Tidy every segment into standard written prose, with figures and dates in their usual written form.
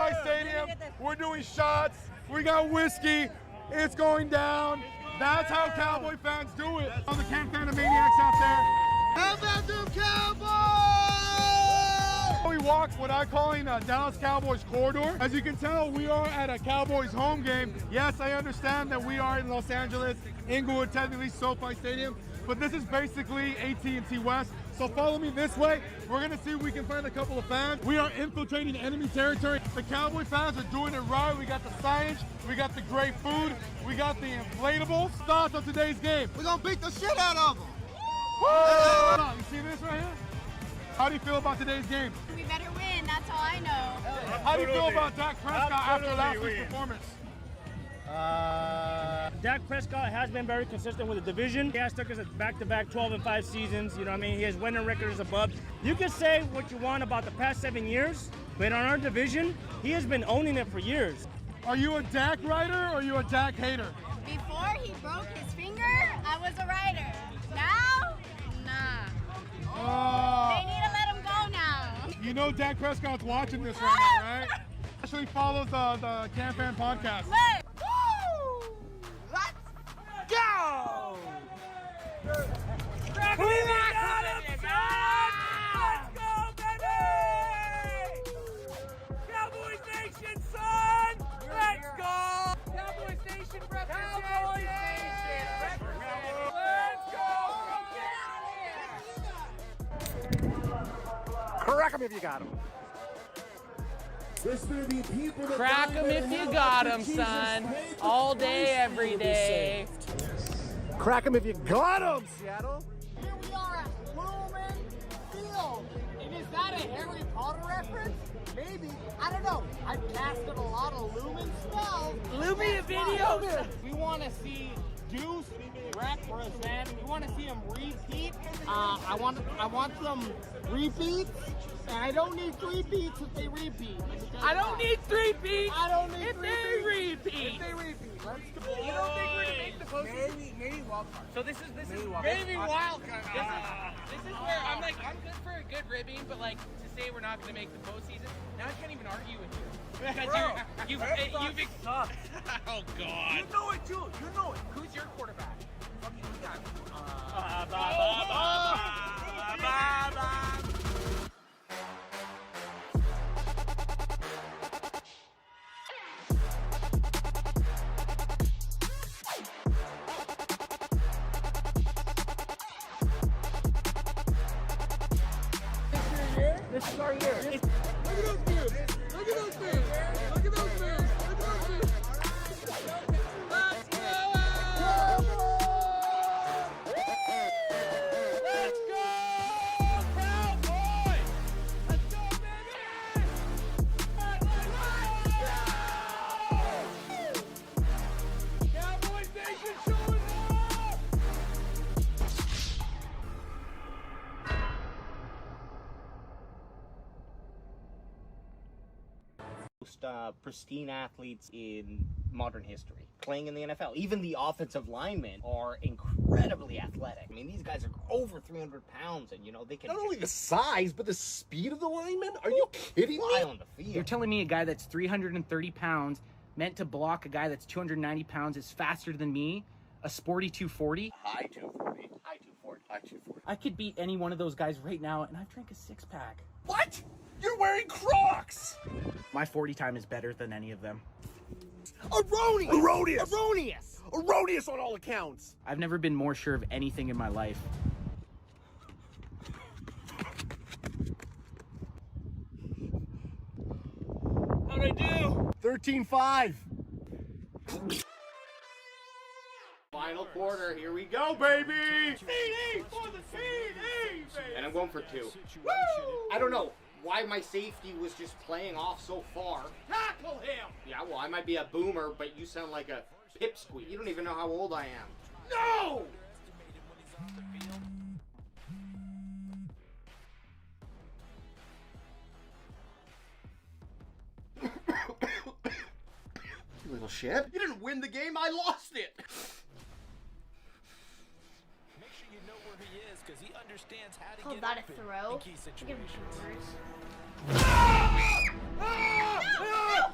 SoFi Stadium. We're doing shots. We got whiskey. It's going down. That's how Cowboy fans do it. All the CanFan maniacs out there. How about them Cowboys? We walk what I'm calling a Dallas Cowboys corridor. As you can tell, we are at a Cowboys home game. Yes, I understand that we are in Los Angeles, Inglewood, technically SoFi Stadium, but this is basically AT&T West. So follow me this way. We're gonna see if we can find a couple of fans. We are infiltrating enemy territory. The Cowboy fans are doing it right. We got the signage, we got the great food, we got the inflatables. Thoughts on today's game? We're gonna beat the shit out of them. Woo! You see this right here? How do you feel about today's game? We better win, that's all I know. How do you feel about Dak Prescott after last week's performance? Dak Prescott has been very consistent with the division. He has took us back-to-back 12-5 seasons. You know what I mean? He has winning records above. You can say what you want about the past 7 years, but on our division, he has been owning it for years. Are you a Dak rider or are you a Dak hater? Before he broke his finger, I was a rider. Now, nah. They need to let him go now. You know Dak Prescott's watching this right now, right? Actually follows the CanFan podcast. Wait. Let's go! Let's go, baby! Cowboys Nation, son! Let's go! Cowboys Nation represent! Cowboys Nation represent! Let's go! Get out of here! Crack him if you got him. Crack him if you got him, son. All day, every day. Crack him if you got him, Seattle. Here we are at Lumen Field. And is that a Harry Potter reference? Maybe. I don't know. I've casted a lot of Lumen spells. Lumen videos. We want to see Deuce represent. We want to see him repeat. I want some repeats. And I don't need 3 beats if they repeat. I don't need 3 beats. I don't need if 3 they beats. repeat. If they repeat. Let's go. You don't think we're gonna make the postseason? Maybe wild card. So this is Maybe wild card. This is where I'm like, I'm good for a good ribbing, but like to say we're not gonna make the postseason, now I can't even argue with you because you've oh god. You know it too. You know it. Who's your quarterback? Fucking you got it. This is our year. Look at those dudes. Look at those dudes. Look at those dudes. Look at those dudes. Let's go! Let's go, Cowboy! Let's go, baby! Cowboys Nation showing up! Most pristine athletes in modern history playing in the NFL. Even the offensive linemen are incredibly athletic. I mean, these guys are over 300 pounds, and you know they can Not only the size, but the speed of the linemen. Are you kidding fly me? on the field. You're telling me a guy that's 330 pounds meant to block a guy that's 290 pounds is faster than me, a sporty 240? High 240. High 240. High 240. I could beat any one of those guys right now, and I've drank a 6-pack. What? You're wearing Crocs! My 40 time is better than any of them. Erroneous! Erroneous! Erroneous! Erroneous on all accounts! I've never been more sure of anything in my life. How'd I do? 13-5. Final quarter, here we go, baby! CD for the CD, baby! And I'm going for 2. Woo! I don't know why my safety was just playing off so far. Tackle him! Yeah, well, I might be a boomer, but you sound like a pipsqueak. You don't even know how old I am. No! You little shit. You didn't win the game, I lost it! Make sure you know where he is because he understands how to Call get that a open throw? in key Give him situations. yours. Ah! Ah!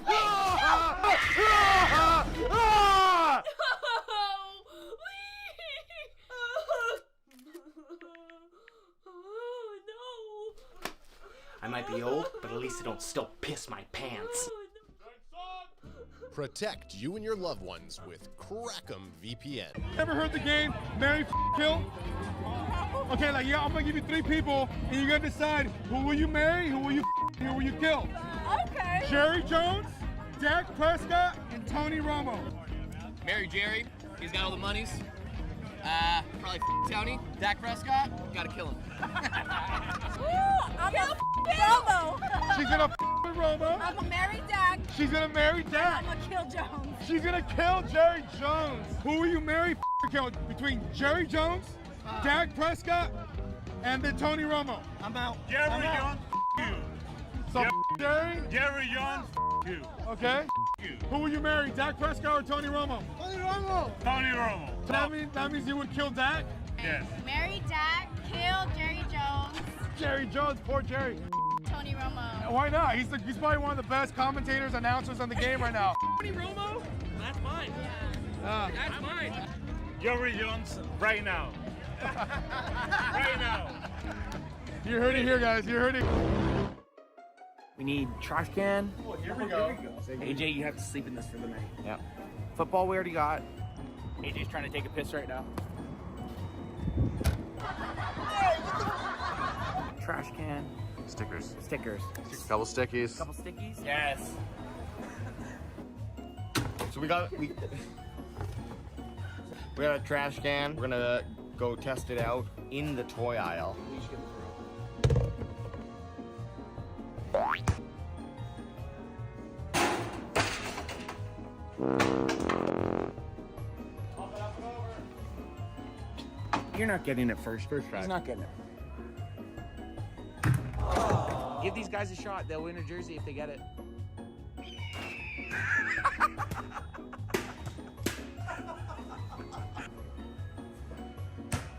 I might be old, but at least I don't still piss my pants. Protect you and your loved ones with Crackem VPN. Ever heard the game Marry, Kill? Okay, like, yeah, I'm gonna give you 3 people, and you're gonna decide who will you marry, who will you who will you kill? Okay. Jerry Jones, Dak Prescott, and Tony Romo. Marry Jerry. He's got all the monies. Probably Tony. Dak Prescott. Gotta kill him. I'm gonna Romo. She's gonna with Romo. I'm gonna marry Dak. She's gonna marry Dak. I'm gonna kill Jones. She's gonna kill Jerry Jones. Who will you marry, kill between Jerry Jones, Dak Prescott, and then Tony Romo? I'm out. Jerry Jones, you. So Jerry? Jerry Jones, you. Okay. You. Who will you marry, Dak Prescott or Tony Romo? Tony Romo. Tony Romo. So that means you would kill Dak? Yes. Marry Dak, kill Jerry Jones. Jerry Jones, poor Jerry. Tony Romo. Why not? He's probably one of the best commentators, announcers on the game right now. Tony Romo? That's mine. That's mine. Jerry Jones, right now. Right now. You heard it here, guys. You heard it. We need trash can. Oh, here we go. AJ, you have to sleep in this for the night. Yeah. Football we already got. AJ's trying to take a piss right now. Trash can. Stickers. Stickers. Couple stickies. Couple stickies. Yes. So we got a trash can. We're gonna go test it out in the toy aisle. You're not getting it first. First try. He's not getting it. Give these guys a shot. They'll win a jersey if they get it.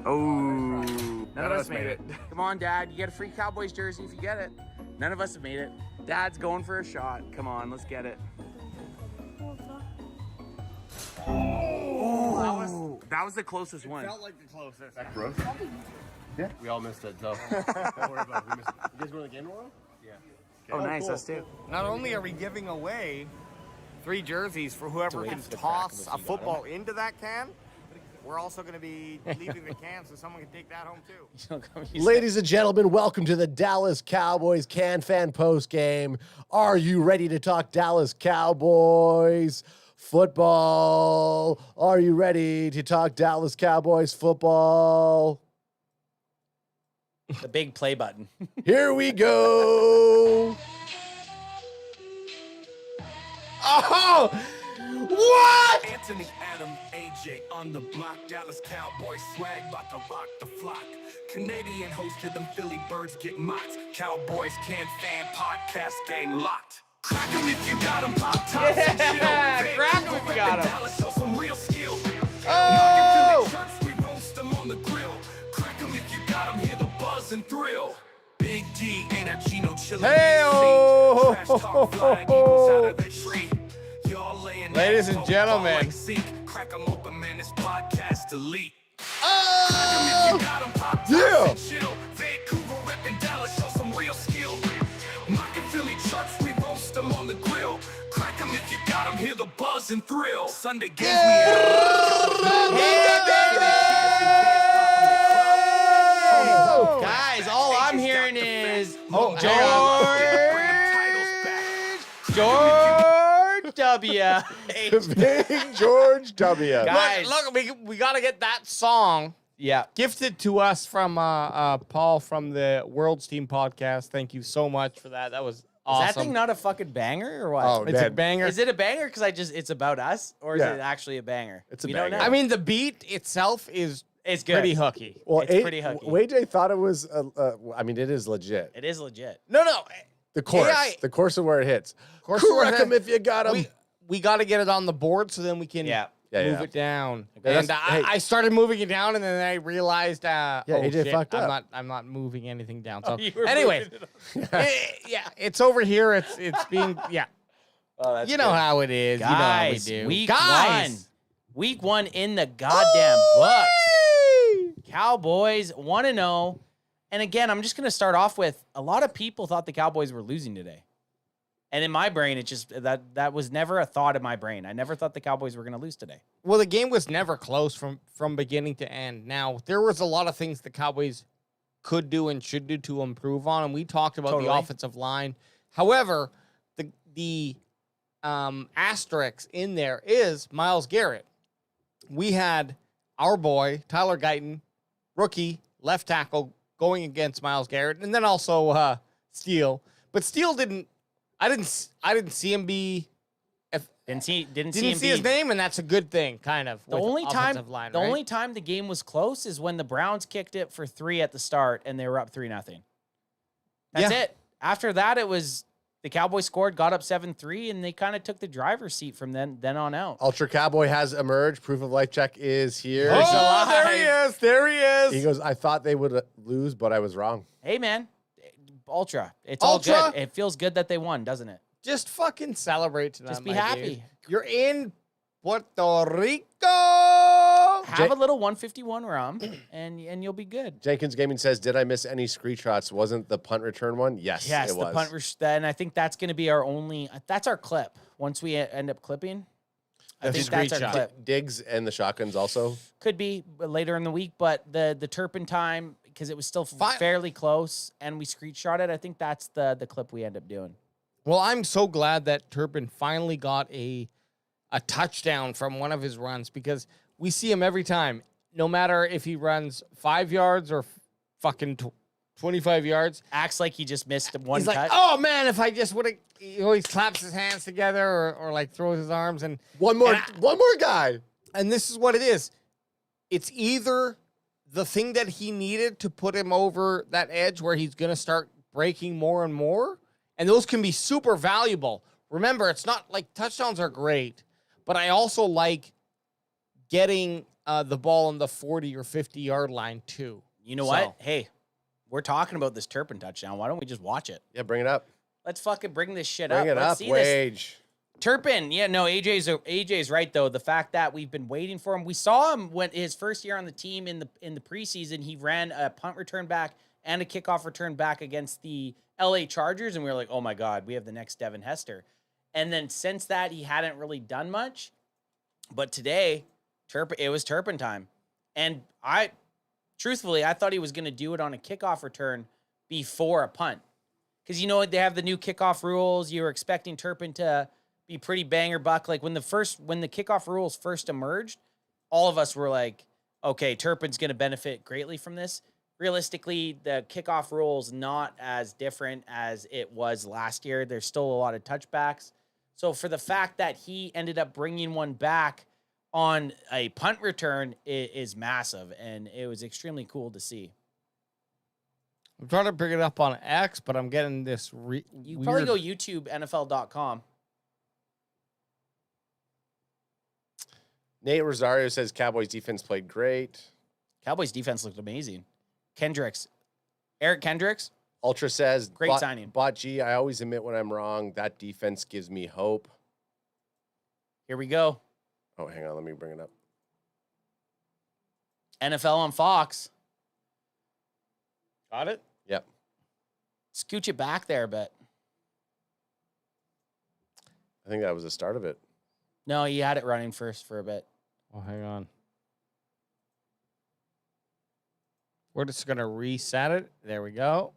Oh. None of us made it. Come on, Dad. You get a free Cowboys jersey if you get it. None of us have made it. Dad's going for a shot. Come on, let's get it. Oh, that was the closest one. Felt like the closest. That gross? Yeah. We all missed it, so don't worry about it. We missed it. You guys won the game tomorrow? Yeah. Oh, nice. Cool. Us too. Not only are we giving away 3 jerseys for whoever can toss a football into that can, we're also going to be leaving the can so someone can take that home too. Ladies and gentlemen, welcome to the Dallas Cowboys CanFan postgame. Are you ready to talk Dallas Cowboys football? Are you ready to talk Dallas Cowboys football? The big play button. Here we go. Oh! What? Anthony, Adam, AJ on the block. Dallas Cowboys swag, about to rock the flock. Canadian host to them Philly birds get mocked. Cowboys CanFan podcast game locked. Crack 'em if you got 'em, pop tops and chill. Crack 'em if you got 'em. Dallas show some real skill. Oh! We roast 'em on the grill. Crack 'em if you got 'em, hear the buzz and thrill. Big D ain't a Gino chillin'. Hey-o! Trash talk flying eagles out of the tree. Ladies and gentlemen. Crack 'em open, man, this podcast elite. Oh! Yeah! Vancouver reppin' Dallas, show some real skill. Mockin' Philly trucks, we roast 'em on the grill. Crack 'em if you got 'em, hear the buzz and thrill. Sunday games Guys, all I'm hearing is George W. Big George W. Guys, Look, we got to get that song yeah. gifted to us from Paul from the World's Team podcast. Thank you so much for that. That was awesome. Is that thing not a fucking banger or what? Oh, It's a man. banger. Is it a banger because it's about us, or is Yeah. it actually a banger? It's a We don't banger. know. I mean, the beat itself is it's good. pretty hooky. Well, It's pretty hooky. AJ thought it was, I mean, it is legit. It is legit. No. The chorus. AI The chorus of where it hits. Chorus of where it Correct him hits. if you got him. We got to get it on the board so then we can Yeah. move it down. Yeah, And that's- I started moving it down, and then I realized, AJ shit, fucked up. I'm not moving anything down. So You were anyway, moving it's over here. It's being Oh, that's you know how it is. Guys, you know how we do. week Guys, one. Week 1 in the goddamn books. Cowboys 1-0. And again, I'm just going to start off with a lot of people thought the Cowboys were losing today. And in my brain, it just that was never a thought in my brain. I never thought the Cowboys were going to lose today. Well, the game was never close from beginning to end. Now, there was a lot of things the Cowboys could do and should do to improve on, and we talked about the offensive line. However, the asterisk in there is Myles Garrett. We had our boy, Tyler Guyton, rookie, left tackle, going against Myles Garrett, and then also Steele. But Steele I didn't see him be. Didn't see his name, and that's a good thing, kind of. The only time the game was close is when the Browns kicked it for 3 at the start, and they were up 3-0. That's it. After that, it was the Cowboys scored, got up 7-3, and they kind of took the driver's seat from then on out. Ultra Cowboy has emerged. Proof of life check is here. Oh, there he is. There he is. He goes, I thought they would lose, but I was wrong. Hey, man. Ultra. It's all good. It feels good that they won, doesn't it? Just fucking celebrate tonight. Just be happy. Dude. You're in Puerto Rico. Have a little 151 rum, and you'll be good. Jenkins Gaming says, did I miss any screenshots? Wasn't the punt return one? Yes, it was. The punt and I think that's going to be our only. That's our clip. Once we end up clipping, I think that's our clip. Diggs and the shotguns also could be later in the week, but the Turpin time, because it was still fairly close, and we screenshot it. I think that's the clip we end up doing. Well, I'm so glad that Turpin finally got a touchdown from one of his runs, because we see him every time, no matter if he runs 5 yards or fucking 25 yards. Acts like he just missed one He's cut. like, oh, man, if I just would have... He always claps his hands together or like throws his arms. And one more guy. And this is what it is. It's either the thing that he needed to put him over that edge where he's going to start breaking more and more, and those can be super valuable. Remember, it's not like touchdowns are great, but I also like getting the ball on the 40 or 50-yard line too. You know what? Hey, we're talking about this Turpin touchdown. Why don't we just watch it? Yeah, bring it up. Let's fucking bring this shit up. Bring it Let's up, see Wage. Turpin, yeah, no, AJ's right though. The fact that we've been waiting for him. We saw him when his first year on the team in the preseason. He ran a punt return back and a kickoff return back against the LA Chargers, and we were like, oh my God, we have the next Devin Hester. And then since that, he hadn't really done much. But today, it was Turpin time. And truthfully, I thought he was going to do it on a kickoff return before a punt. Because you know what? They have the new kickoff rules. You were expecting Turpin to be pretty banger buck. Like when the kickoff rules first emerged, all of us were like, okay, Turpin's going to benefit greatly from this. Realistically, the kickoff rule's not as different as it was last year. There's still a lot of touchbacks. So for the fact that he ended up bringing one back on a punt return is massive, and it was extremely cool to see. I'm trying to bring it up on X, but I'm getting this You probably go YouTube, NFL.com. Nate Rosario says Cowboys defense played great. Cowboys defense looked amazing. Eric Kendricks. Ultra says, great signing. Bot G, I always admit when I'm wrong. That defense gives me hope. Here we go. Oh, hang on. Let me bring it up. NFL on Fox. Got it? Yep. Scooch it back there a bit. I think that was the start of it. No, he had it running first for a bit. Oh, hang on. We're just going to reset it. There we go.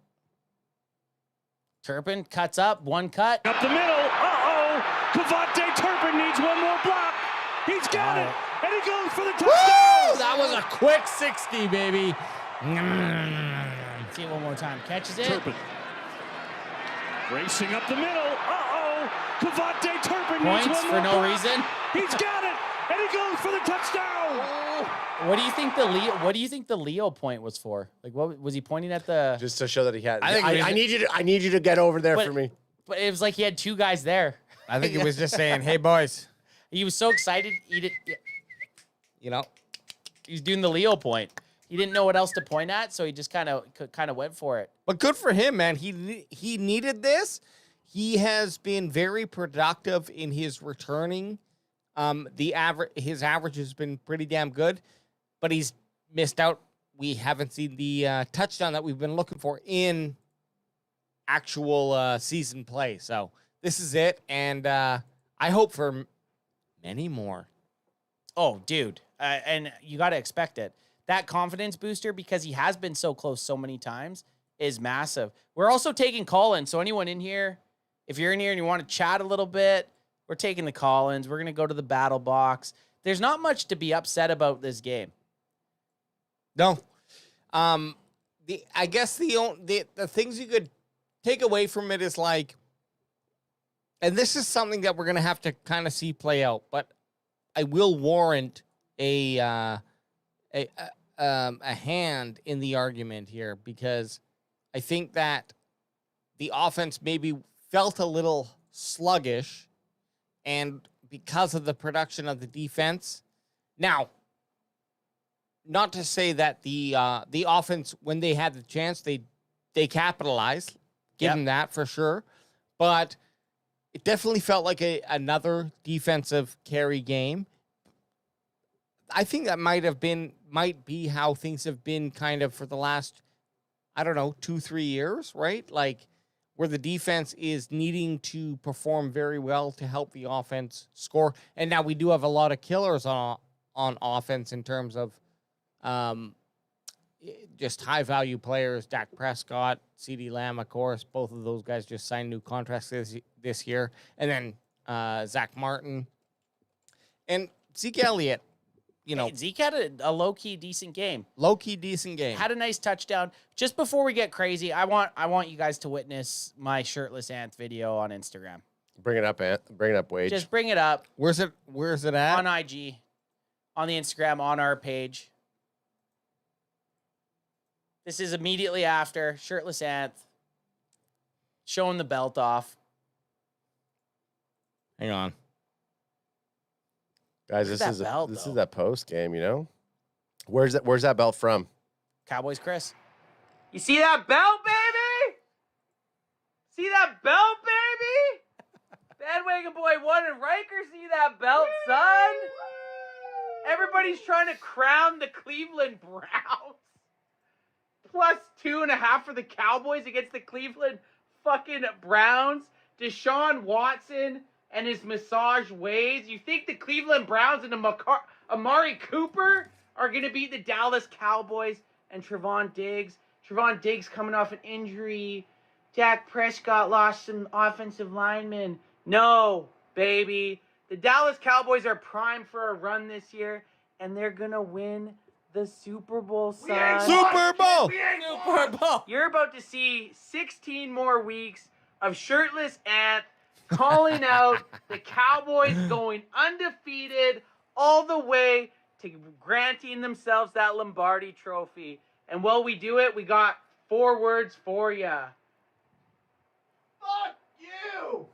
Turpin cuts up, one cut. Up the middle. Uh-oh. Kavontae Turpin needs one more block. He's got it. And he goes for the touchdown. Woo! That was a quick 60, baby. See it one more time. Catches it. Turpin. Racing up the middle. Uh-oh. Kavontae Turpin Points needs one for more no block. reason. He's got it. And he goes for the touchdown. What do you think the Leo point was for? Like, what was he pointing at the? Just to show that he had. I need you to get over there for me. But it was like he had two guys there. I think it was just saying, "Hey boys." He was so excited. You know, he's doing the Leo point. He didn't know what else to point at, so he just kind of went for it. But good for him, man. He needed this. He has been very productive in his returning. His average has been pretty damn good, but he's missed out we haven't seen the touchdown that we've been looking for in actual season play. So this is it, and I hope for many more. Oh, dude, and you got to expect it. That confidence booster, because he has been so close so many times, is massive. We're also taking call-ins, so anyone in here, if you're in here and you want to chat a little bit, we're taking the call-ins. We're going to go to the battle box. There's not much to be upset about this game. No. I guess the things you could take away from it is like, and this is something that we're going to have to kind of see play out, but I will warrant a hand in the argument here, because I think that the offense maybe felt a little sluggish, and because of the production of the defense. Now, not to say that the offense, when they had the chance, they capitalized. Give them that for sure, but it definitely felt like another defensive carry game. I think that might be how things have been kind of for the last, I don't know, 2-3 years, right? Like where the defense is needing to perform very well to help the offense score. And now we do have a lot of killers on offense in terms of just high-value players. Dak Prescott, CeeDee Lamb, of course. Both of those guys just signed new contracts this year. And then Zach Martin. And Zeke Elliott. You know, hey, Zeke had a low-key decent game. Low-key decent game. Had a nice touchdown. Just before we get crazy, I want you guys to witness my shirtless Ant video on Instagram. Bring it up, Ant. Bring it up, Wage. Just bring it up. Where's it at? On IG, on the Instagram, on our page. This is immediately after shirtless Ant showing the belt off. Hang on. Guys, this is that post game, you know? Where's that belt from? Cowboys Chris. You see that belt, baby? See that belt, baby? Bandwagon Boy 1 and Riker, see that belt, son? Everybody's trying to crown the Cleveland Browns. +2.5 for the Cowboys against the Cleveland fucking Browns. Deshaun Watson and his massage ways. You think the Cleveland Browns and Amari Cooper are going to beat the Dallas Cowboys and Trevon Diggs? Trevon Diggs coming off an injury. Dak Prescott lost some offensive linemen. No, baby. The Dallas Cowboys are primed for a run this year, and they're going to win the Super Bowl, son. Super Bowl! Super Bowl! You're about to see 16 more weeks of shirtless Ant calling out the Cowboys going undefeated all the way to granting themselves that Lombardi trophy. And while we do it, we got 4 words for ya. Fuck you!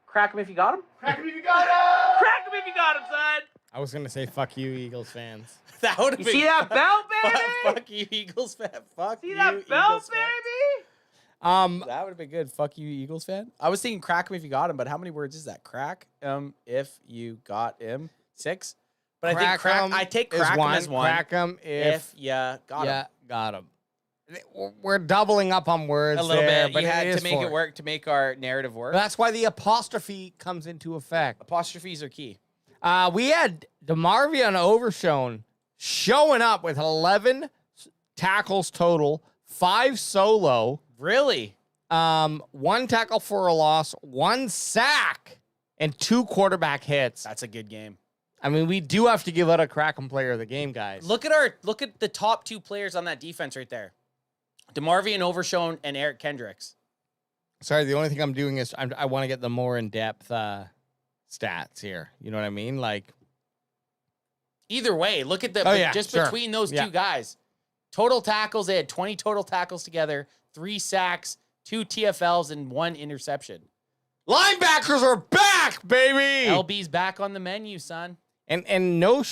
Crack 'em if you got 'em. Crack 'em if you got 'em! Crack 'em if you got 'em, son! I was going to say, fuck you, Eagles fans. That would have You been see that belt, baby? Fuck you, Eagles fan. Fuck See you, that belt, Eagles fan. baby? That would have been good. Fuck you, Eagles fan. I was thinking crack him if you got him, but how many words is that? Crack if you got him. 6? But I think I take crack him as 1. Crack him if you got him. Got him. We're doubling up on words A little there, bit. but You had it to is make for it work, to make our narrative work. That's why the apostrophe comes into effect. Apostrophes are key. We had DeMarvion Overshown showing up with 11 tackles total, 5 solo. Really? 1 tackle for a loss, 1 sack, and 2 quarterback hits. That's a good game. I mean, we do have to give out a Crackham player of the game, guys. Look at the top 2 players on that defense right there. DeMarvion Overshown and Eric Kendricks. Sorry, the only thing I'm doing is I want to get the more in-depth stats here. You know what I mean? Like, either way, look at the between those 2 guys. Total tackles, they had 20 total tackles together, 3 sacks, 2 TFLs, and 1 interception. Linebackers are back, baby! LB's back on the menu, son. And no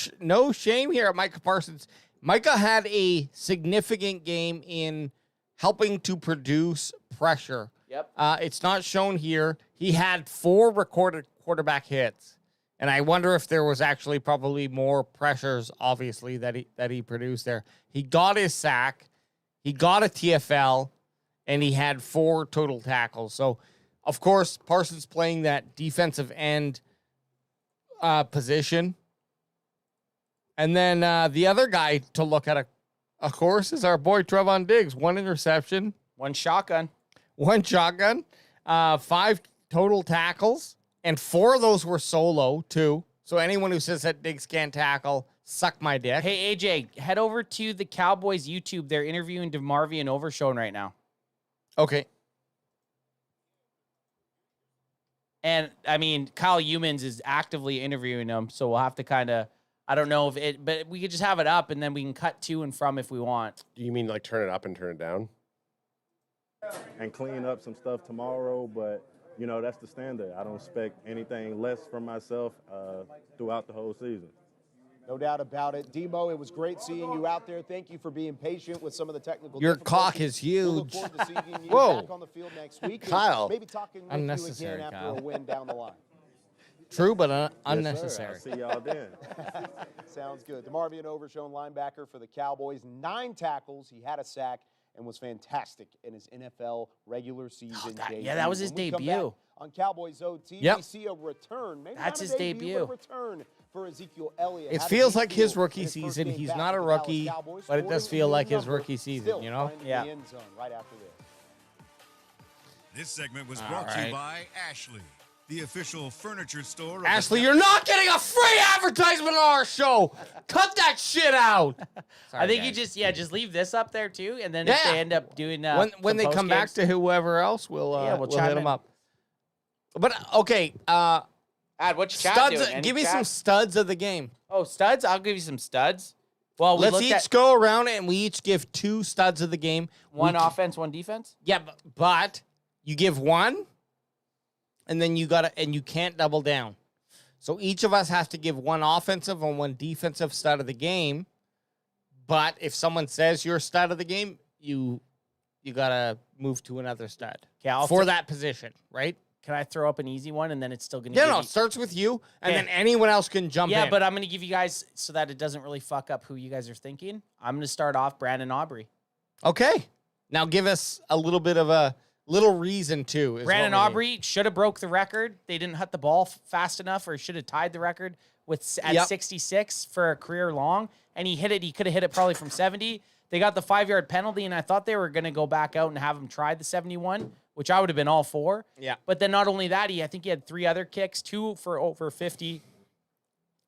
shame here at Micah Parsons. Micah had a significant game in helping to produce pressure. Yep. It's not shown here. He had 4 recorded quarterback hits. And I wonder if there was actually probably more pressures, obviously, that he produced there. He got his sack, he got a TFL, and he had 4 total tackles. So, of course, Parsons playing that defensive end position. And then the other guy to look at, of course, is our boy Trevon Diggs. 1 interception. 1 shotgun. 1 shotgun. 5 total tackles. And 4 of those were solo, too. So anyone who says that Diggs can't tackle, suck my dick. Hey, AJ, head over to the Cowboys YouTube. They're interviewing DeMarvion Overshone right now. Okay. And, I mean, Kyle Humans is actively interviewing him, so we'll have to kind of, I don't know if it, but we could just have it up, and then we can cut to and from if we want. Do you mean like turn it up and turn it down? And clean up some stuff tomorrow, but you know, that's the standard. I don't expect anything less from myself throughout the whole season. No doubt about it. Demo, it was great seeing you out there. Thank you for being patient with some of the technical Your difficulties. cock is huge. We'll look forward to seeing you Whoa. back on the field next week. Kyle. Maybe talking with Unnecessary, you again Kyle. after a win down the line. True, but Yes, unnecessary. sir. I'll see y'all then. Sounds good. DeMarvion Overshone, linebacker for the Cowboys. 9 tackles. He had a sack and was fantastic in his NFL regular season debut. yeah, that was his When we come debut. back on Cowboys OT, Yep. we see a return. Maybe That's not a his debut, debut. but a return for Ezekiel Elliott. It How feels did he like his feel rookie in his first season. game He's back not a with the Dallas rookie, Cowboys, but it does scoring feel a like his number, rookie season, still you know? finding Yeah. the end zone right after this. This segment was All brought to you right. by Ashley, the official furniture store. Ashley, you're not getting a free advertisement on our show. Cut that shit out. I think you guys. just leave this up there too, and then if Yeah. they end up doing when some they come back post to whoever else, we'll we'll we'll chime hit in. them up. But okay, Ad, what's chat studs. doing? Any Give me chat? some studs of the game. Oh, studs. I'll give you some studs. Well, we Let's looked each at go around and we each give 2 studs of the game. one We- offense, one defense. Yeah, but you give 1, and then you can't double down. So each of us has to give 1 offensive and 1 defensive stud of the game. But if someone says you're a stud of the game, you gotta move to another stud. Okay, for that position, right? Can I throw up an easy one and then it's still gonna? Yeah, give no, you... it starts with you, and Okay. then anyone else can jump in. Yeah, but I'm gonna give you guys so that it doesn't really fuck up who you guys are thinking. I'm gonna start off Brandon Aubrey. Okay. Now give us a little bit of a little reason to. Brandon Aubrey should have broke the record. They didn't hit the ball fast enough, or should have tied the record at Yep. 66 for a career long. And he hit it. He could have hit it probably from 70. They got the 5-yard penalty, and I thought they were going to go back out and have him try the 71, which I would have been all for. Yeah. But then not only that, I think he had 3 other kicks, 2 for over 50.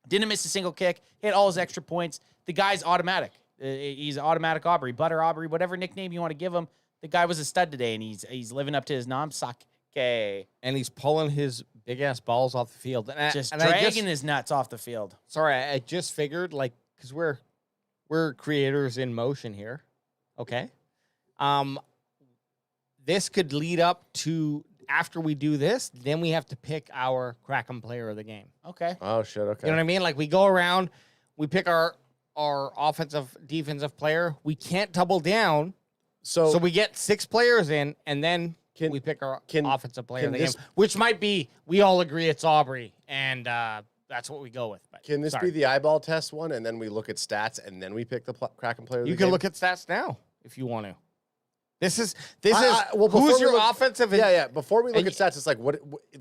Didn't miss a single kick. Hit all his extra points. The guy's automatic. He's automatic Aubrey, Butter Aubrey, whatever nickname you want to give him. The guy was a stud today, and he's living up to his namesake. And he's pulling his big ass balls off the field, and Just and dragging his nuts off the field. Sorry, I just figured, like, because we're creators in motion here, okay? This could lead up to, after we do this, then we have to pick our Kraken player of the game. Okay. Oh shit. Okay. You know what I mean? Like, we go around, we pick our offensive, defensive player. We can't double down, so we get 6 players in, and then we pick our offensive player of the game, which might be, we all agree it's Aubrey, and that's what we go with. But Can this be the eyeball test one, and then we look at stats, and then we pick the Kraken player of the You game? can look at stats now if you want to. This is well, before who's we your look- offensive? Yeah. Before we look at stats, it's like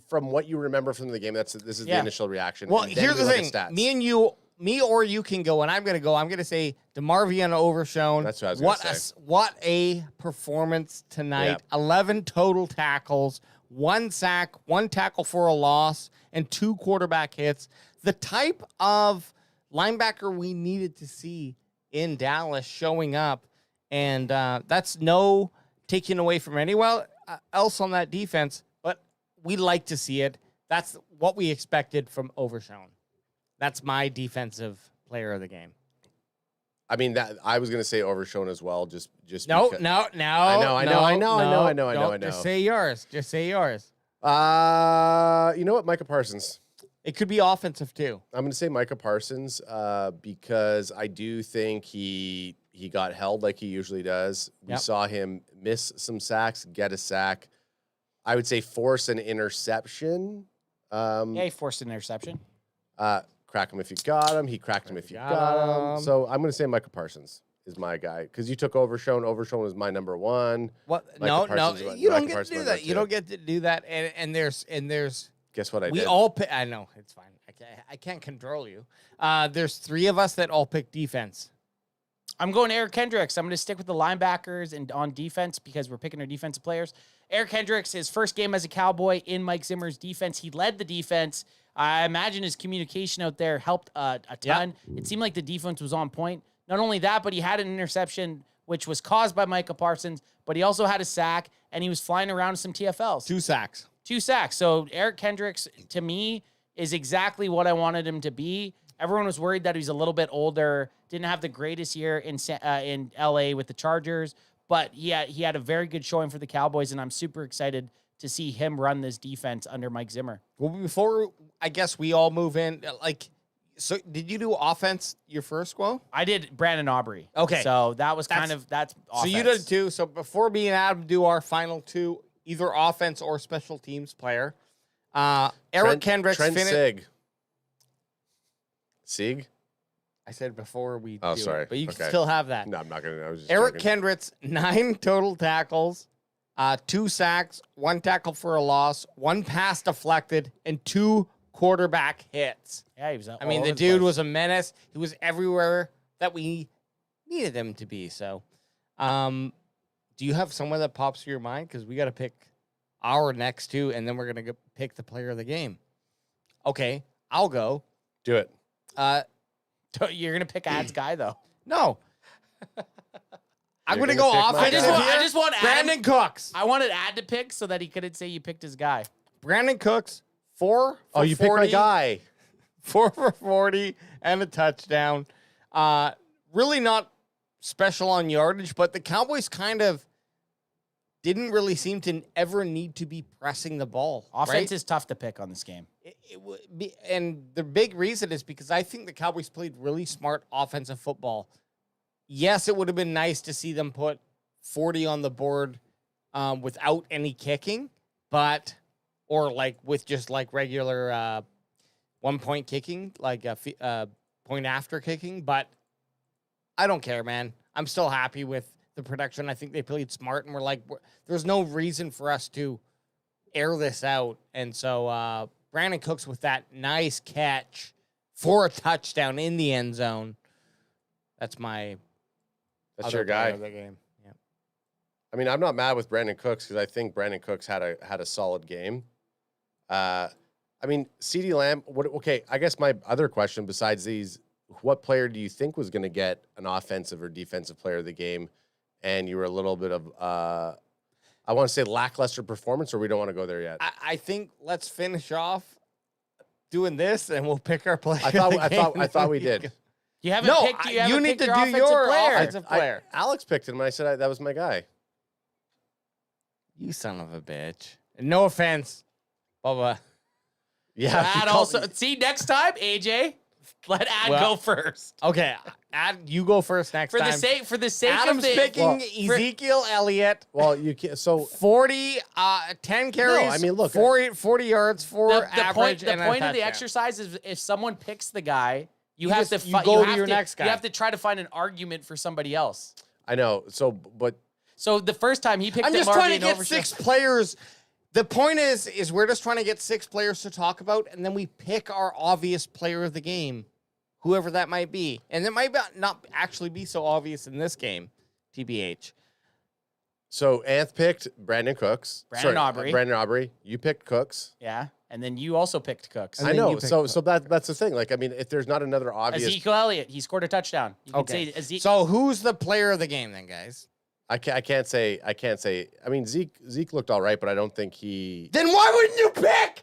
from what you remember from the game. This is the Yeah. initial reaction. Well, and then here's we the look thing: at stats. me or you can go, and I'm going to go. I'm going to say DeMarvion Overshone. That's what I was gonna say. What a performance tonight! 11 total tackles, 1 sack, 1 tackle for a loss, and 2 quarterback hits. The type of linebacker we needed to see in Dallas showing up, and that's no taking away from anyone else on that defense, but we like to see it. That's what we expected from Overshone. That's my defensive player of the game. I mean, that I was going to say Overshone as well. Just No. because- I know. Just say yours. Just say yours. You know what, Micah Parsons. It could be offensive too. I'm going to say Micah Parsons because I do think he got held like he usually does. We Yep. saw him miss some sacks, get a sack. I would say force an interception. Yeah, he forced an interception. Crack him if you got him. He cracked him if you got him. So I'm going to say Micah Parsons is my guy because you took Overshown. Overshown was my number one. What? No, you don't get to do that. You don't get to do that. And there's. Guess what I did? We all pick. I know it's fine. I can't control you. There's 3 of us that all pick defense. I'm going Eric Kendricks. I'm going to stick with the linebackers and on defense because we're picking our defensive players. Eric Kendricks, his first game as a Cowboy in Mike Zimmer's defense, he led the defense. I imagine his communication out there helped a ton. It seemed like the defense was on point. Not only that, but he had an interception, which was caused by Micah Parsons, but he also had a sack, and he was flying around some TFLs. 2 sacks. 2 sacks. So Eric Kendricks, to me, is exactly what I wanted him to be. Everyone was worried that he's a little bit older, didn't have the greatest year in LA with the Chargers, but he had a very good showing for the Cowboys, and I'm super excited to see him run this defense under Mike Zimmer. Well, before I guess we all move in, so did you do offense your first quote? I did Brandon Aubrey. Okay. So that's offense. So you did 2. So before me and Adam do our final 2, either offense or special teams player, Eric Kendricks. Trent Sieg? I said before we Oh, do sorry. it, but you can still have that. No, I'm not going to. I was just Eric joking. Kendricks, 9 total tackles, 2 sacks, 1 tackle for a loss, 1 pass deflected, and 2 quarterback hits. Yeah, he was. I mean, the dude was a menace. He was everywhere that we needed him to be. So, do you have someone that pops to your mind? Because we got to pick our next 2, and then we're going to pick the player of the game. Okay, I'll go. Do it. You're going to pick Ad's guy, though. No. I'm going to go offensive. I just want Brandon Cooks. I wanted Ad to pick so that he couldn't say you picked his guy. Brandon Cooks, 4 for 40. Oh, you picked my guy. 4 for 40 and a touchdown. Really not special on yardage, but the Cowboys kind of didn't really seem to ever need to be pressing the ball. Offense is tough to pick on this game. It would be, and the big reason is because I think the Cowboys played really smart offensive football. Yes, it would have been nice to see them put 40 on the board without any kicking, or with just regular 1-point kicking, point after kicking. But I don't care, man. I'm still happy with the production. I think they played smart, and there's no reason for us to air this out. And so Brandon Cooks with that nice catch for a touchdown in the end zone. That's your guy. Of the game. Yeah. I mean, I'm not mad with Brandon Cooks because I think Brandon Cooks had a solid game. I mean, CeeDee Lamb. Okay, I guess my other question besides these, what player do you think was going to get an offensive or defensive player of the game? And you were a little bit of, I want to say lackluster performance, or we don't want to go there yet. I think let's finish off doing this, and we'll pick our player. I thought we did. You haven't picked. You need to do your offensive player. Alex picked him, and I said that was my guy. You son of a bitch. And no offense, Bubba. Yeah. Ad also. See, next time, AJ, let Ad go first. Okay, Ad, you go first next time. For the sake Adam's of picking Ezekiel Elliott. Well, you can't. So 40, 10 carries. No, I mean, look, 40 yards for average. The point of the exercise is if someone picks the guy, you have to next guy. You have to try to find an argument for somebody else. I know. So the first time he picked, I'm just trying to get 6 players. The point is we're just trying to get 6 players to talk about, and then we pick our obvious player of the game, whoever that might be. And it might not actually be so obvious in this game, TBH. So Anth picked Brandon Cooks. Brandon Aubrey. You picked Cooks. Yeah. And then you also picked Cooks. I know. So that's the thing. I mean, if there's not another obvious Ezekiel Elliott, he scored a touchdown. You can say So who's the player of the game then, guys? I can't say. I mean, Zeke looked all right, but I don't think he. Then why wouldn't you pick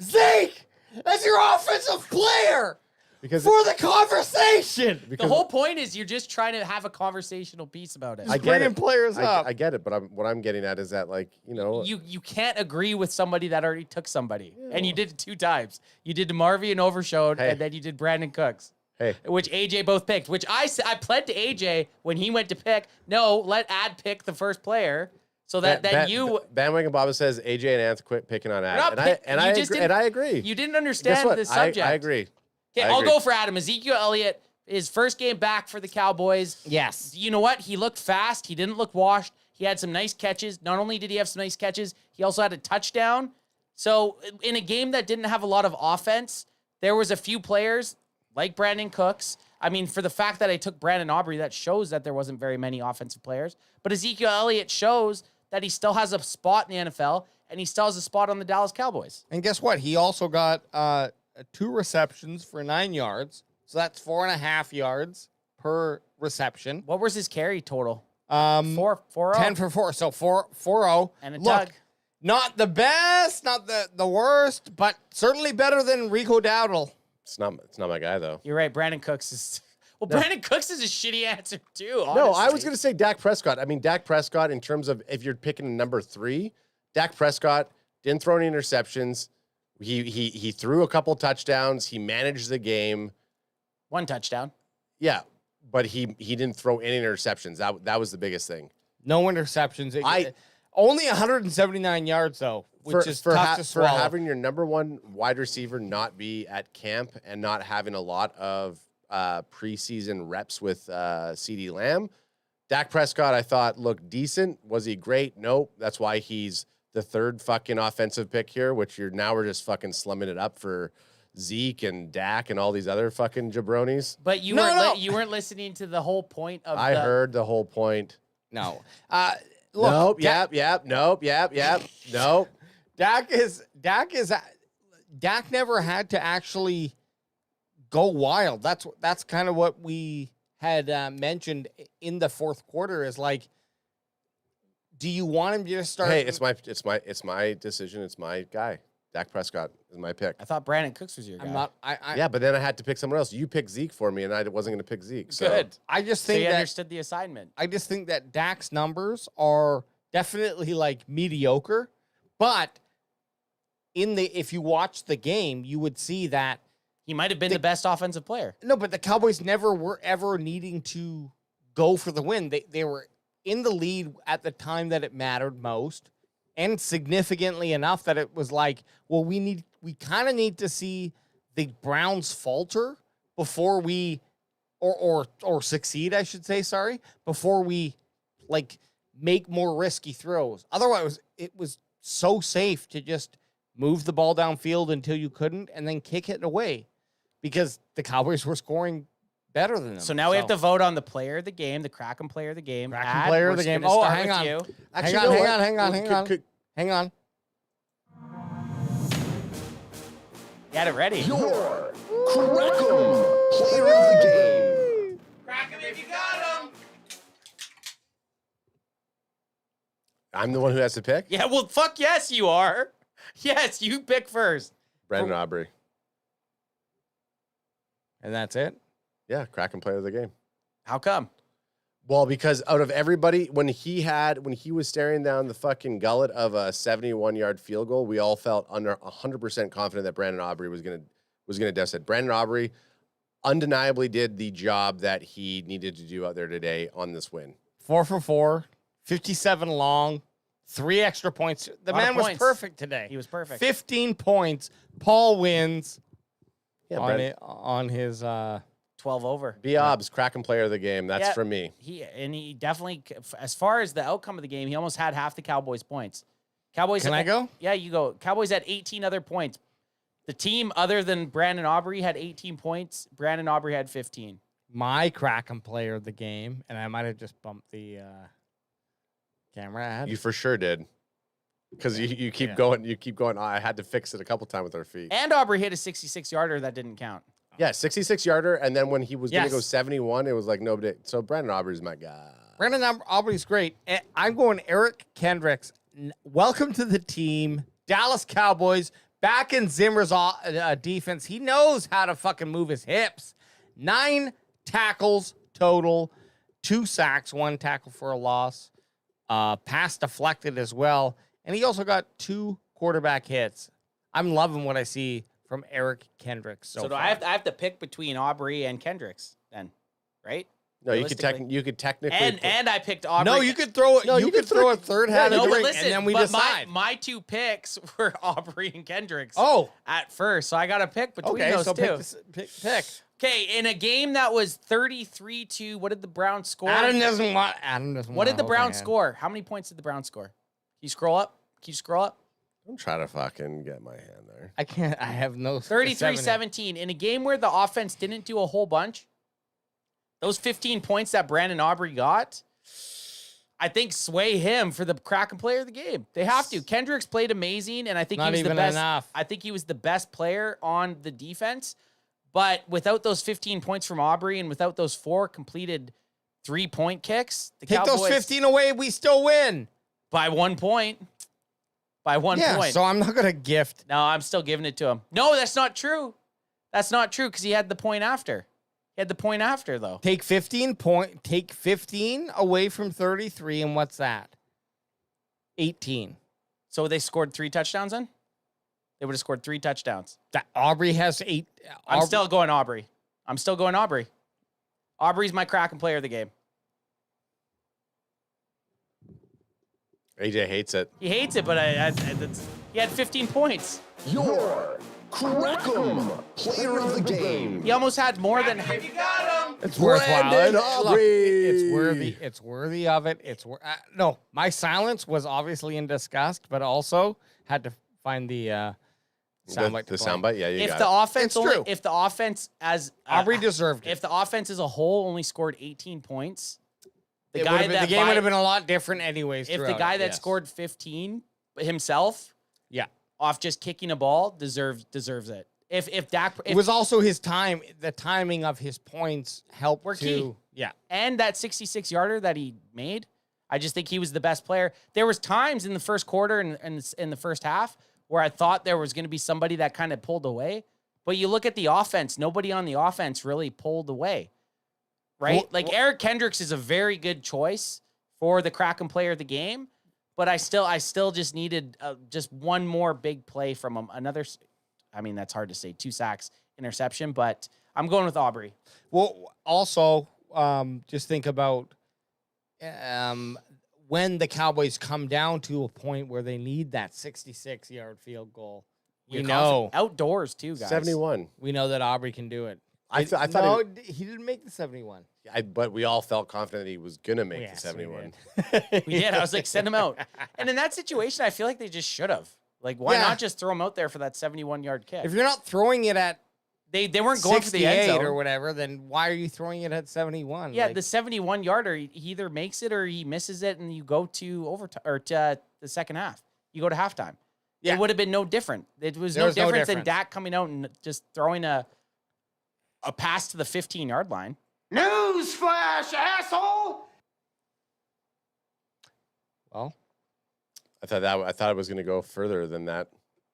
Zeke as your offensive player? Because for the conversation. The whole point is you're just trying to have a conversational piece about it. I get it. Players up. I get it, but what I'm getting at is that you can't agree with somebody that already took somebody, and you did it 2 times. You did Marvy and Overshowed, and then you did Brandon Cooks. Hey. Which AJ both picked. Which I pled to AJ when he went to pick. No, let Ad pick the first player. So that you Bandwagon Baba says AJ and Anth quit picking on Ad, and I agree. You didn't understand the subject. I agree. Okay, I'll go for Adam. Ezekiel Elliott, his first game back for the Cowboys. Yes. You know what? He looked fast. He didn't look washed. He had some nice catches. Not only did he have some nice catches, he also had a touchdown. So in a game that didn't have a lot of offense, there was a few players like Brandon Cooks. I mean, for the fact that I took Brandon Aubrey, that shows that there wasn't very many offensive players. But Ezekiel Elliott shows that he still has a spot in the NFL, and he still has a spot on the Dallas Cowboys. And guess what? He also got 2 receptions for 9 yards. So that's 4.5 yards per reception. What was his carry total? 4 10 for 4. So 4-0. And a Look, tug. not the best, not the worst, but certainly better than Rico Dowdle. It's not my guy though. You're right. Brandon Cooks is. Well, Brandon Cooks is a shitty answer too. Honestly. No, I was going to say Dak Prescott. I mean, Dak Prescott, in terms of if you're picking a number 3, Dak Prescott didn't throw any interceptions. He threw a couple touchdowns. He managed the game. 1 touchdown. Yeah, but he didn't throw any interceptions. That was the biggest thing. No interceptions. Only 179 yards though, which is tough to swallow. For having your number 1 wide receiver not be at camp and not having a lot of preseason reps with CeeDee Lamb, Dak Prescott, I thought, looked decent. Was he great? Nope. That's why he's the 3rd fucking offensive pick here, which we're just fucking slumming it up for Zeke and Dak and all these other fucking jabronis. But you weren't listening to the whole point of. I heard the whole point. No. Nope. Look, Yep. Nope. Yep. Nope. Dak never had to actually go wild. That's kind of what we had mentioned in the fourth quarter. Is like, do you want him to just start? Hey, it's my decision. It's my guy. Dak Prescott is my pick. I thought Brandon Cooks was your guy. I'm not. Yeah, but then I had to pick someone else. You picked Zeke for me, and I wasn't going to pick Zeke. So. Good. I just So think you that understood the assignment. I just think that Dak's numbers are definitely like mediocre, but if you watch the game, you would see that he might have been the best offensive player. No, but the Cowboys never were ever needing to go for the win. They were in the lead at the time that it mattered most, and significantly enough that it was like, well, we kind of need to see the Browns falter before we or succeed, I should say, sorry, before we like make more risky throws. Otherwise, it was so safe to just move the ball downfield until you couldn't and then kick it away because the Cowboys were scoring better than them. So now we have to vote on the player of the game, the Kraken player of the game. Kraken player of the game. Oh, hang on. Hang on. You had it ready. Your Kraken player of the game. Crack him if you got him. I'm the one who has to pick? Yeah, well, fuck yes, you are. Yes, you pick first. Brandon Aubrey. And that's it? Yeah, Kraken player of the game. How come? Well, because out of everybody, when he was staring down the fucking gullet of a 71-yard field goal, we all felt under 100% confident that Brandon Aubrey was gonna deficit. Brandon Aubrey undeniably did the job that he needed to do out there today on this win. 4 for 4, 57 long, 3 extra points. The man was perfect today. He was perfect. 15 points. Paul wins on his 12 over. B-Ob's Kraken player of the game. That's from me. He definitely, as far as the outcome of the game, he almost had half the Cowboys' points. Cowboys. Can I go? Yeah, you go. Cowboys had 18 other points. The team other than Brandon Aubrey had 18 points. Brandon Aubrey had 15. My Kraken player of the game, and I might have just bumped the camera. You for sure did. Because you keep going. You keep going. I had to fix it a couple times with our feet. And Aubrey hit a 66-yarder that didn't count. Yeah, 66-yarder, and then when he was going to go 71, it was like nobody. So Brandon Aubrey's my guy. Brandon Aubrey's great. I'm going Eric Kendricks. Welcome to the team. Dallas Cowboys back in Zimmer's defense. He knows how to fucking move his hips. 9 tackles total, 2 sacks, 1 tackle for a loss. Pass deflected as well. And he also got 2 quarterback hits. I'm loving what I see from Eric Kendricks. So do I have to pick between Aubrey and Kendricks then, right? No, you could technically. And I picked Aubrey. No, you could throw it. No, you could throw a third hat No, of but drink, listen, and then we but decide. My 2 picks were Aubrey and Kendricks. Oh, at first, so I got to pick between okay, those so two. pick. Okay, in a game that was 33-2, what did the Browns score? Adam doesn't want. What did the Browns score? How many points did the Browns score? Can you scroll up? I'm trying to fucking get my hand there. I can't. I have no. 33-17. In a game where the offense didn't do a whole bunch, those 15 points that Brandon Aubrey got, I think sway him for the Kraken player of the game. They have to. Kendricks played amazing, and I think he was the best. Enough. I think he was the best player on the defense. But without those 15 points from Aubrey and without those 4 completed 3-point kicks, the Take Cowboys, those 15 away, we still win by 1 point. By 1 point. So I'm not gonna gift. No, I'm still giving it to him. No, that's not true. That's not true because he had the point after. He had the point after though. Take 15 away from 33, and what's that? 18. So they scored 3 touchdowns then? They would have scored 3 touchdowns. That Aubrey has 8. I'm still going Aubrey. Aubrey's my Kraken player of the game. AJ hates it. He hates it, but he had 15 points. Your Crackum player of the game. He almost had more than. You got him. It's worthwhile. Brandon Look, Aubrey. it's worthy. It's worthy of it. No, my silence was obviously in disgust, but also had to find the soundbite. The soundbite, yeah. If the offense only, if the offense as Aubrey deserved it. If the offense as a whole only scored 18 points, the game would have been a lot different anyways. If the guy that scored 15 himself, off just kicking a ball, deserves it. If Dak, it was also his time. The timing of his points helped were key. Yeah, and that 66-yarder that he made, I just think he was the best player. There was times in the first quarter and in the first half where I thought there was going to be somebody that kind of pulled away, but you look at the offense. Nobody on the offense really pulled away, right? Eric Kendricks is a very good choice for the Kraken player of the game. But I still just needed just one more big play from him. That's hard to say, 2 sacks, interception, but I'm going with Aubrey. Well, also, just think about when the Cowboys come down to a point where they need that 66-yard field goal. We know. Outdoors, too, guys. 71. We know that Aubrey can do it. I thought he didn't make the 71. But we all felt confident he was going to make the 71. We did. I was like, send him out. And in that situation, I feel like they just should have. Like, why not just throw him out there for that 71-yard kick? If you're not throwing it at they weren't going for the end zone or whatever, then why are you throwing it at 71? Yeah, the 71-yarder, he either makes it or he misses it, and you go to overtime or to the second half. You go to halftime. Yeah. It would have been no different. It was no difference than Dak coming out and just throwing a pass to the 15-yard line. Newsflash, asshole! Well, I thought it was going to go further than that,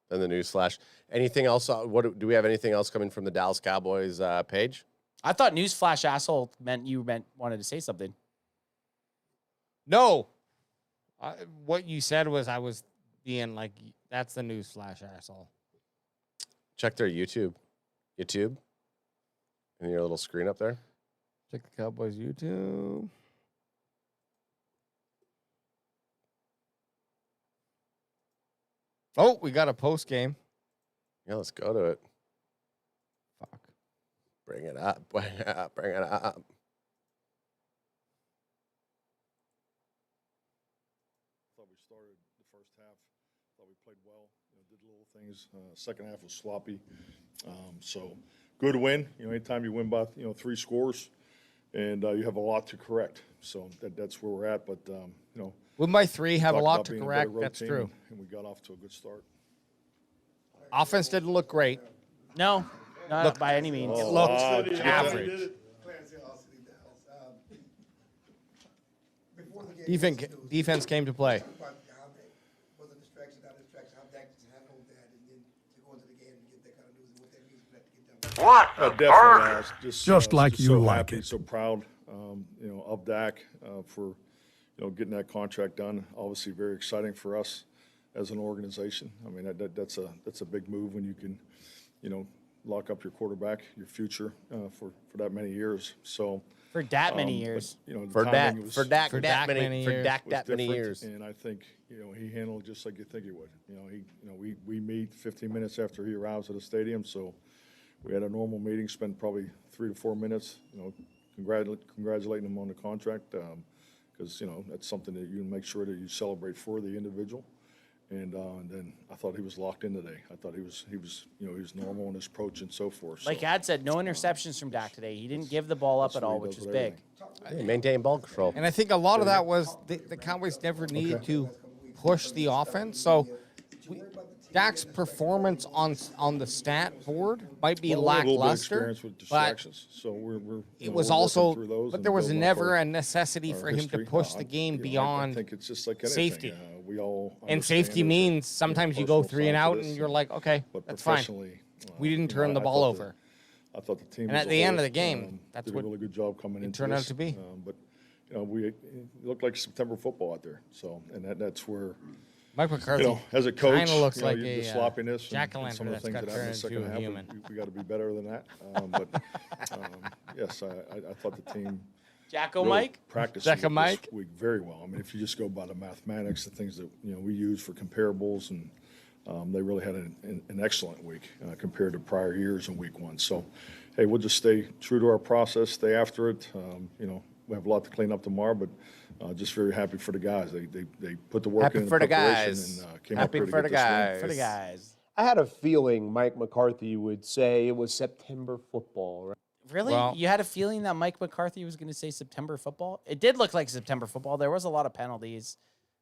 than the newsflash. Anything else? Do we have anything else coming from the Dallas Cowboys page? I thought newsflash, asshole meant you wanted to say something. No, what you said was I was being like, that's the newsflash, asshole. Check their YouTube. In your little screen up there. Check the Cowboys YouTube. Oh, we got a post game. Yeah, let's go to it. Fuck. Bring it up. Bring it up. Thought we started the first half. Thought we played well. Did little things. Second half was sloppy. So good win. Anytime you win by 3 scores, and you have a lot to correct. So that's where we're at. But win by 3, have a lot to being correct. better That's road true. team, and we got off to a good start. Offense didn't look great. No, not by any means. It looked average. Defense came to play. What a burger! Just like you so like happy, it. So proud, of Dak for, getting that contract done. Obviously, very exciting for us as an organization. I mean, that's a big move when you can, lock up your quarterback, your future for that many years. So For that many years. But, you know, the For timing Dak, for Dak, For that Dak many, many for years. Dak was that many different, years. and I think he handled it just like you think he would. We meet 15 minutes after he arrives at the stadium, so we had a normal meeting, spent probably 3 to 4 minutes, congratulating him on the contract, because that's something that you make sure that you celebrate for the individual. And then I thought he was locked in today. I thought he was normal in his approach and so forth. Like Ad said, no interceptions from Dak today. He didn't give the ball up at all, which is big. Maintain ball control. And I think a lot of that was the Cowboys never needed to push the offense. So Dak's performance on the stat board might be lackluster, but it was also, but there was never a necessity for him to push the game beyond I think it's just like anything. safety. We all And safety means sometimes you go 3 and out and you're like, okay, that's fine. We didn't turn the ball over. I thought the team. And as at a the end whole, of the game, that's did what a really good job coming into turned out this. to be. But it looked like September football out there. So that's where. Mike McCarthy, as a coach, kind of looks like the a sloppiness jack-o'-lantern and some of the that's things got that happened in the turned second into a half, human. we got to be better than that. Yes, I thought the team Jacko really Mike? practiced Jacko this Mike? week very well. I mean, if you just go by the mathematics, the things that we use for comparables, and they really had an excellent week compared to prior years in week 1. So, hey, we'll just stay true to our process, stay after it. We have a lot to clean up tomorrow, but just very happy for the guys. They put the work Happy in for the preparation guys. and came Happy up pretty for good the this week. guys. For the guys. I had a feeling Mike McCarthy would say it was September football, right? Really? Well- You had a feeling that Mike McCarthy was going to say September football? It did look like September football. There was a lot of penalties.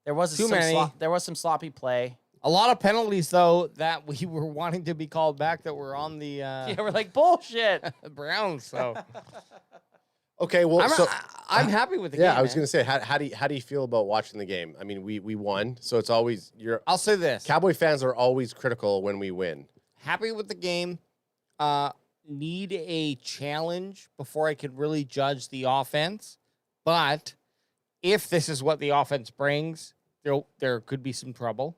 There was Too many. There was some sloppy play. A lot of penalties, though, that we were wanting to be called back that were on the Yeah, we're like, bullshit. Browns. So Okay, well, I'm happy with the yeah, game. I was man. going to say, how do you feel about watching the game? I mean, we won, so it's always I'll say this: Cowboy fans are always critical when we win. happy with the game. Need a challenge before I could really judge the offense. But if this is what the offense brings, there could be some trouble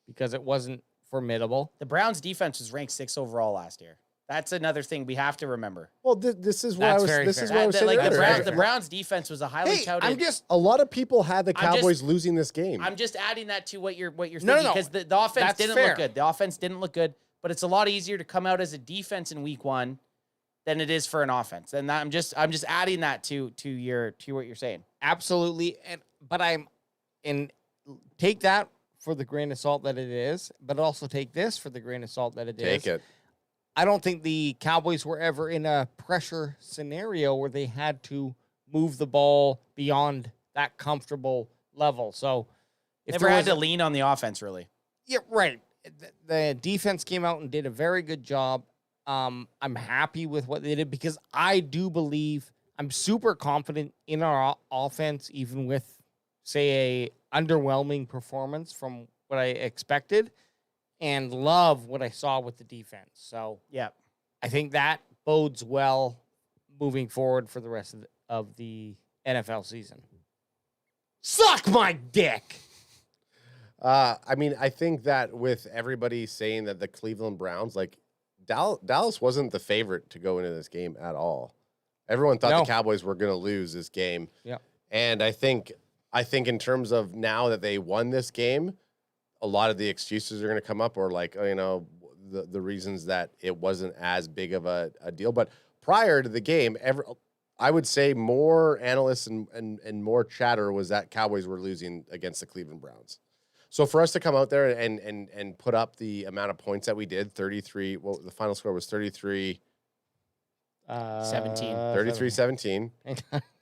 because it wasn't formidable. The Browns defense was ranked 6th overall last year. That's another thing we have to remember. Well, this is what That's I was. very This fair. is what I was saying. Like the earlier. Browns defense was a highly touted. A lot of people had the I'm just- Cowboys losing this game. I'm just adding that to what you're No, thinking no. because the offense That's didn't fair. look good. The offense didn't look good, but it's a lot easier to come out as a defense in week 1 than it is for an offense. And I'm just adding that to what you're saying. Absolutely, but take that for the grain of salt that it is, but also take this for the grain of salt that it is. Take it. I don't think the Cowboys were ever in a pressure scenario where they had to move the ball beyond that comfortable level. So if Never there had was to lean on the offense, really. Yeah, right. The defense came out and did a very good job. I'm happy with what they did because I do believe I'm super confident in our offense, even with, say, a underwhelming performance from what I expected, and love what I saw with the defense. So yeah, I think that bodes well moving forward for the rest of the NFL season. Suck my dick. I mean, I think that with everybody saying that the Cleveland Browns, like Dallas wasn't the favorite to go into this game at all. Everyone thought the Cowboys were going to lose this game. Yeah. And I think in terms of now that they won this game, a lot of the excuses are going to come up, or like, the reasons that it wasn't as big of a deal. But prior to the game, I would say more analysts and more chatter was that Cowboys were losing against the Cleveland Browns. So for us to come out there and put up the amount of points that we did, 33, well, the final score was 33. 17. 33-17.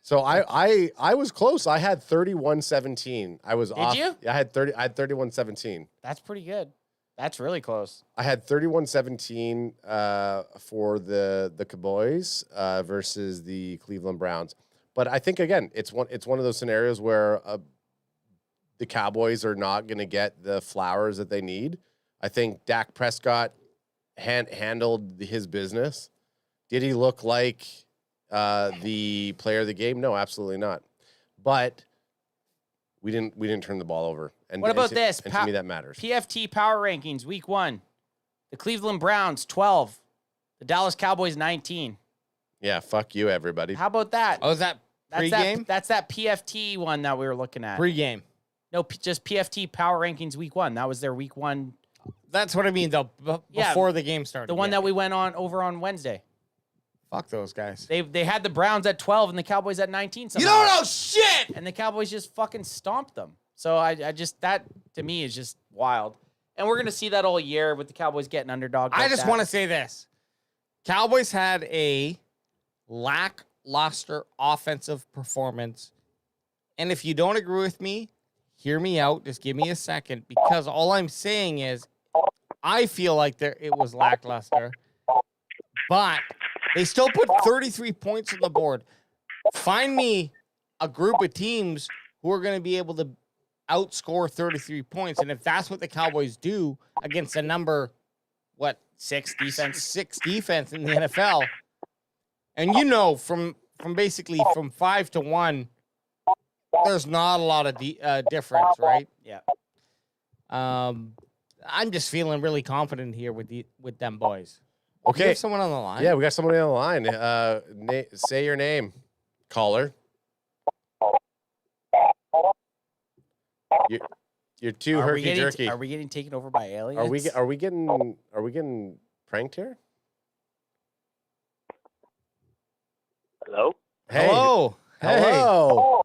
So I was close. I had 31-17. I was off. Did you? Yeah, I had 31-17. That's pretty good. That's really close. I had 31-17 for the Cowboys versus the Cleveland Browns. But I think again, it's one of those scenarios where the Cowboys are not going to get the flowers that they need. I think Dak Prescott handled his business. Did he look like the player of the game? No, absolutely not. But we didn't turn the ball over. And What about this? And to me, that matters. PFT power rankings, week 1. The Cleveland Browns, 12. The Dallas Cowboys 19. Yeah, fuck you, everybody. How about that? Oh, is that pregame? That's that PFT one that we were looking at. Pregame. No, just PFT Power Rankings Week 1. That was their Week 1. That's what I mean, though. Before the game started. The one that we went over on Wednesday. Fuck those guys. They had the Browns at 12 and the Cowboys at 19. You don't know shit! And the Cowboys just fucking stomped them. So I just, that to me is just wild. And we're going to see that all year with the Cowboys getting underdog. I just want to say this. Cowboys had a lackluster offensive performance. And if you don't agree with me, hear me out. Just give me a second. Because all I'm saying is I feel like it was lackluster. But they still put 33 points on the board. Find me a group of teams who are going to be able to outscore 33 points. And if that's what the Cowboys do against a number, six defense in the NFL. And from basically from 5 to 1, there's not a lot of difference, right? Yeah. I'm just feeling really confident here with them boys. Okay. Do you have someone on the line? Yeah, we got somebody on the line. Say your name, caller. You're too herky jerky. Are we getting taken over by aliens? Are we getting pranked here? Hello? Hey. Hello. Hey. Hello.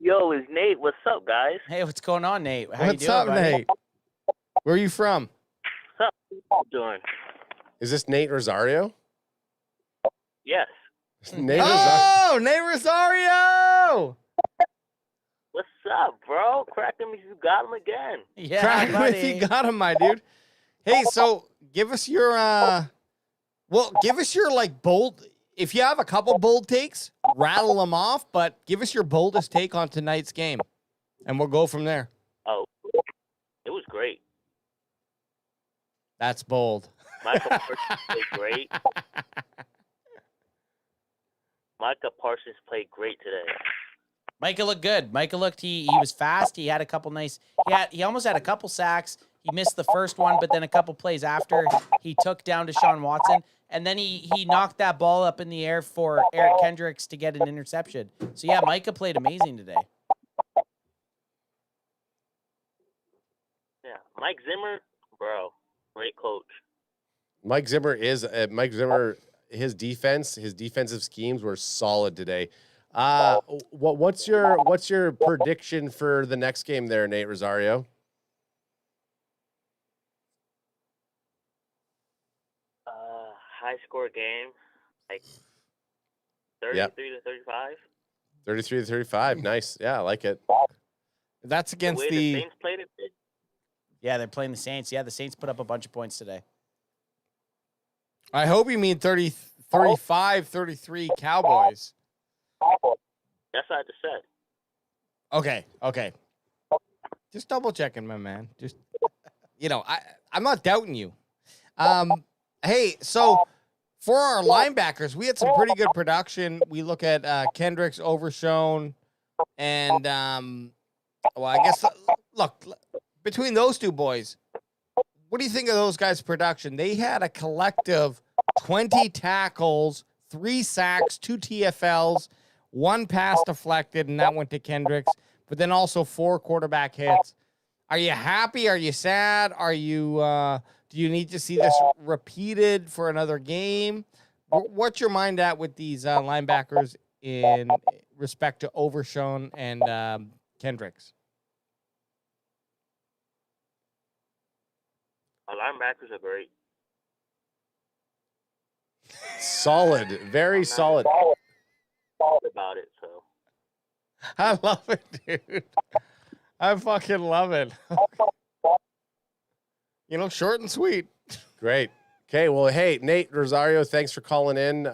Yo, it's Nate. What's up, guys? Hey, what's going on, Nate? How What's you doing, up, buddy? Nate? Where are you from? What's up? What you doing? Is this Nate Rosario? Yes. Nate Rosario. Oh, Nate Rosario! What's up, bro? Crack him if you got him again. Yeah, Crack him if you got him, my dude. Hey, so give us your bold. If you have a couple bold takes, rattle them off. But give us your boldest take on tonight's game, and we'll go from there. Oh, it was great. That's bold. Micah Parsons played great. Micah Parsons played great today. Micah looked good. Micah looked, he was fast. He had a couple nice, he almost had a couple sacks. He missed the first one, but then a couple plays after, he took down Deshaun Watson. And then he knocked that ball up in the air for Eric Kendricks to get an interception. So, yeah, Micah played amazing today. Yeah, Mike Zimmer, bro, great coach. Mike Zimmer. His defensive schemes were solid today. What's your prediction for the next game there, Nate Rosario? High score game, like 33 to 35. 33 to 35. Nice. Yeah, I like it. That's against the way the Saints played it. Yeah, they're playing the Saints. Yeah, the Saints put up a bunch of points today. I hope you mean 35, 33 Cowboys. That's what I just said. Okay. Just double checking, my man. Just, I'm not doubting you. Hey, so for our linebackers, we had some pretty good production. We look at Kendricks, Overshown, and I guess look between those two boys. What do you think of those guys' production? They had a collective 20 tackles, 3 sacks, 2 TFLs, 1 pass deflected, and that went to Kendricks. But then also 4 quarterback hits. Are you happy? Are you sad? Are you? Do you need to see this repeated for another game? What's your mind at with these linebackers in respect to Overshown and Kendricks? Our linebackers are great. Solid, very solid. Solid about it, so. I love it, dude. I fucking love it. Short and sweet. Great. Okay, well, hey, Nate Rosario, thanks for calling in.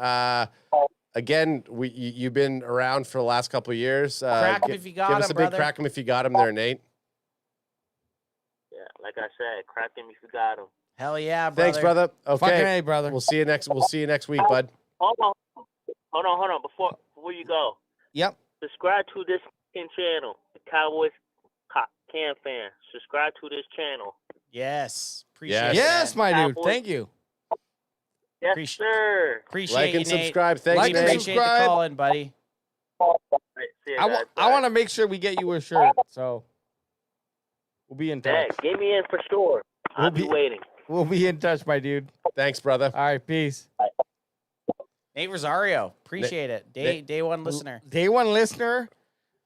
Again, you've been around for the last couple of years. Crack him if you got him, Give us a big crack him if you got him there, Nate. Yeah, like I said, crack him if you got him. Hell yeah, brother. Thanks, brother. Okay, Fucking A, brother. We'll see you next week, bud. Hold on. Before you go. Yep. Subscribe to this channel, the Cowboys CanFan. Subscribe to this channel. Yes. Appreciate it. Yes, my dude. Thank you. Yes, sir. Appreciate Like you, and Nate. subscribe. Thanks, Like and Nate. Appreciate the subscribe. call in, buddy. See you guys. I want to make sure we get you a shirt, so we'll be in touch. Hey, get me in for sure. I'll be waiting. We'll be in touch, my dude. Thanks, brother. All right, peace. Nate Rosario. Appreciate it. Day one listener. Day one listener.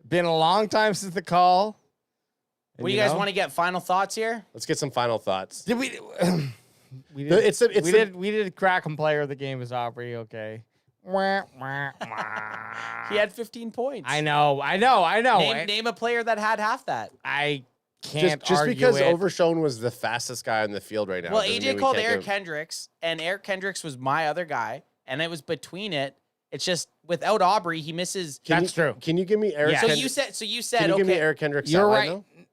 Been a long time since the call. And What do you guys want to get? Final thoughts here? Let's get some final thoughts. Did we? We did. It's a- it's a- we did crack him player of the game as Aubrey. Okay. Wah, wah, wah. He had 15 points. I know. Name a player that had half that. I can't Just argue because it. Overshown was the fastest guy on the field right now. Well, doesn't AJ mean we called can't Eric give him- Kendricks, and Eric Kendricks was my other guy, and it was between it. It's just without Aubrey, he misses. That's true. Can you give me Eric? So Kend- you said. Can you okay. give me Eric Kendricks? You're stat line, right. though?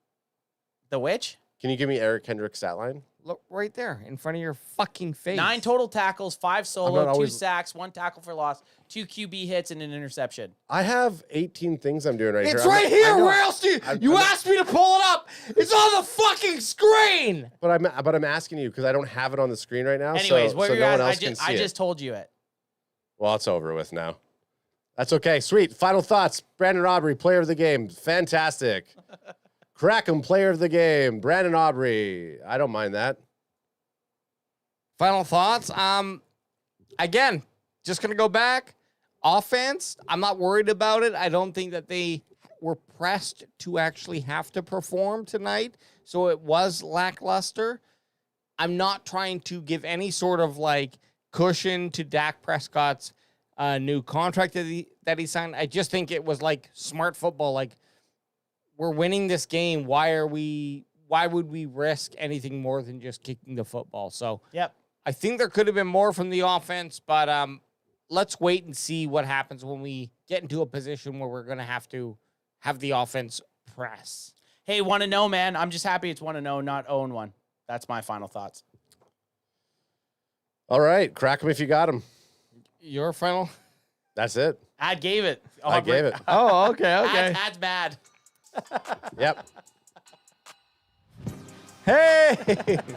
The which? Can you give me Eric Kendricks stat line? Look right there in front of your fucking face. 9 total tackles, 5 I'm solo, not 2 always- sacks, 1 tackle for loss, 2 QB hits, and an interception. I have 18 things I'm doing right here. It's I'm right not- here. I know- Where else do you? I'm You not- asked me to pull it up. It's on the fucking screen. But I'm asking you because I don't have it on the screen right now. Anyways, so, what so were you no one asking? else can see I it. just told you it. Well, it's over with now. That's okay. Sweet. Final thoughts. Brandon Aubrey, player of the game. Fantastic. Crackham, player of the game. Brandon Aubrey. I don't mind that. Final thoughts. Again, just gonna go back. Offense. I'm not worried about it. I don't think that they were pressed to actually have to perform tonight, so it was lackluster. I'm not trying to give any sort of like cushion to Dak Prescott's new contract that he signed. I just think it was like smart football. Like, we're winning this game. Why would we risk anything more than just kicking the football? So Yep. I think there could have been more from the offense, but let's wait and see what happens when we get into a position where we're going to have the offense press. Hey, 1-0, man. I'm just happy it's 1-0, not 0-1. That's my final thoughts. All right. Crack him if you got him. Your final? That's it. Ad gave it. I gave it. Oh, okay. Ad's bad. Yep. Hey!